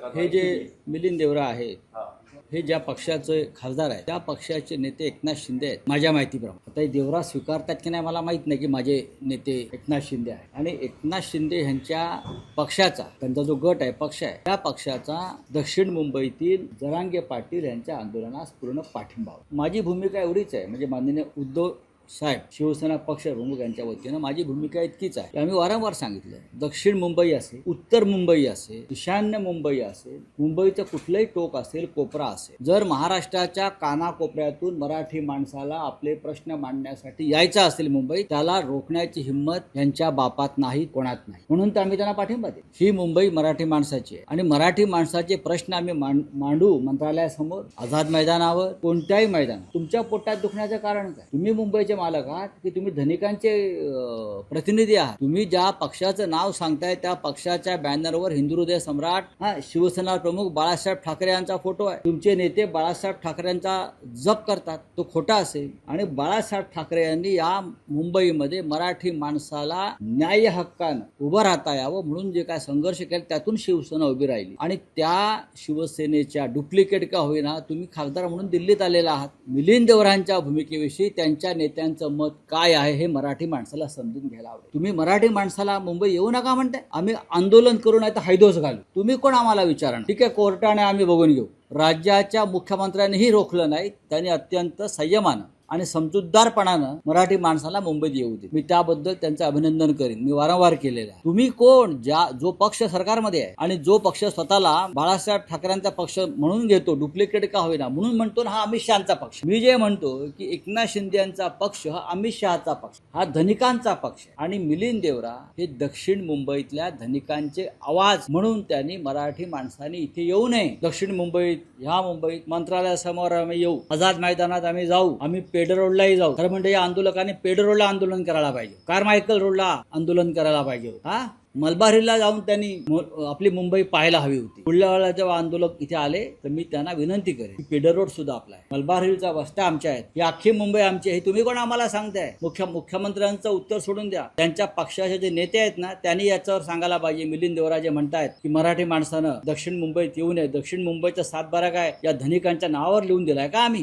हे जे मिलिंद देवरा आहे, हे ज्या पक्षाचे खासदार आहेत त्या पक्षाचे नेते एकनाथ शिंदे आहेत माझ्या माहितीप्रमाणे. आता हे देवरा स्वीकारतात की नाही मला माहीत नाही की माझे नेते एकनाथ शिंदे आहे. आणि एकनाथ शिंदे यांच्या पक्षाचा, त्यांचा जो गट आहे, पक्ष आहे, त्या पक्षाचा दक्षिण मुंबईतील जरांगे पाटील यांच्या आंदोलनास पूर्ण पाठिंबा. माझी भूमिका एवढीच आहे, म्हणजे माननीय उद्धव साहेब शिवसेना पक्ष प्रमुख यांच्या वतीनं माझी भूमिका इतकीच आहे की आम्ही वारंवार सांगितलं, दक्षिण मुंबई असेल, उत्तर मुंबई असेल, ईशान्य मुंबई असेल, मुंबईचं कुठलंही टोक असेल, कोपरा असेल, जर महाराष्ट्राच्या कानाकोपऱ्यातून मराठी माणसाला आपले प्रश्न मांडण्यासाठी यायचं असेल मुंबई, त्याला रोखण्याची हिंमत यांच्या बापात नाही, कोणात नाही. म्हणून तर आम्ही त्यांना पाठिंबा देऊ. ही मुंबई मराठी माणसाची आहे आणि मराठी माणसाचे प्रश्न आम्ही मांडू मंत्रालयासमोर, आझाद मैदानावर, कोणत्याही मैदानात. तुमच्या पोटात दुखण्याचं कारण काय? तुम्ही मुंबईचे मालक आहात की तुम्ही धनिकांचे प्रतिनिधी आहात? तुम्ही ज्या पक्षाचं नाव सांगताय त्या पक्षाच्या बॅनरवर हिंदू हृदय सम्राट शिवसेना प्रमुख बाळासाहेब ठाकरे यांचा फोटो आहे. तुमचे नेते बाळासाहेब ठाकरेंचा जप करतात, तो खोटा असेल. आणि बाळासाहेब ठाकरे यांनी या मुंबईमध्ये मराठी माणसाला न्याय हक्कानं उभं राहता यावं म्हणून जे काय संघर्ष केला त्यातून शिवसेना उभी राहिली. आणि त्या शिवसेनेच्या डुप्लिकेट का होईना तुम्ही खासदार म्हणून दिल्लीत आलेला आहात. मिलिंद देवरांच्या भूमिकेविषयी त्यांच्या नेत्यांचं मत काय आहे हे मराठी माणसाला समजून घ्यायला आवडेल. तुम्ही मराठी माणसाला मुंबई येऊ नका म्हणताय, आम्ही आंदोलन करू नाही तर हैदोस घालू. तुम्ही कोण आम्हाला विचारणं? ठीक आहे, कोर्टाने आम्ही बघून घेऊ. राज्याच्या मुख्यमंत्र्यांनीही रोखलं नाही, त्यांनी अत्यंत संयमानं आणि समजूतदारपणानं मराठी माणसाला मुंबईत येऊ दे. मी त्याबद्दल त्यांचं अभिनंदन करीन, मी वारंवार केलेलं आहे. तुम्ही कोण? जो पक्ष सरकारमध्ये आहे आणि जो पक्ष स्वतःला बाळासाहेब ठाकरेंचा पक्ष म्हणून घेतो, डुप्लिकेट का होईना म्हणून म्हणतो ना, हा अमित शहाचा पक्ष. मी जे म्हणतो की एकनाथ शिंदे यांचा पक्ष हा अमित शहाचा पक्ष, हा धनिकांचा पक्ष. आणि मिलिंद देवरा हे दक्षिण मुंबईतल्या धनिकांचे आवाज म्हणून त्यांनी मराठी माणसाने इथे येऊ नये. दक्षिण मुंबईत, ह्या मुंबईत मंत्रालयासमोर आम्ही येऊ, आझाद मैदानात आम्ही जाऊ, आम्ही पेड रोडलाही जाऊ. खरं म्हणजे या आंदोलकांनी पेड रोडला आंदोलन करायला पाहिजे, कारमायकल रोडला आंदोलन करायला पाहिजे, मलबार हिलला जाऊन त्यांनी आपली मुंबई पाहायला हवी होती. पुढल्या वेळेला जेव्हा आंदोलक इथे आले तर मी त्यांना विनंती करेन की पेडर रोड सुद्धा आपला आहे, मलबार हिलचा वस्त्या आमच्या आहेत, ही अख्खी मुंबई आमची आहे. तुम्ही कोण आम्हाला सांगताय? मुख्यमंत्र्यांचं उत्तर सोडून द्या. त्यांच्या पक्षाचे जे नेते आहेत ना, त्यांनी याच्यावर सांगायला पाहिजे. मिलिंद देवरा जे म्हणतायत की मराठी माणसानं दक्षिण मुंबईत येऊ नये, दक्षिण मुंबईचा सातबारा काय या धनिकांच्या नावावर लिहून दिलाय का आम्ही?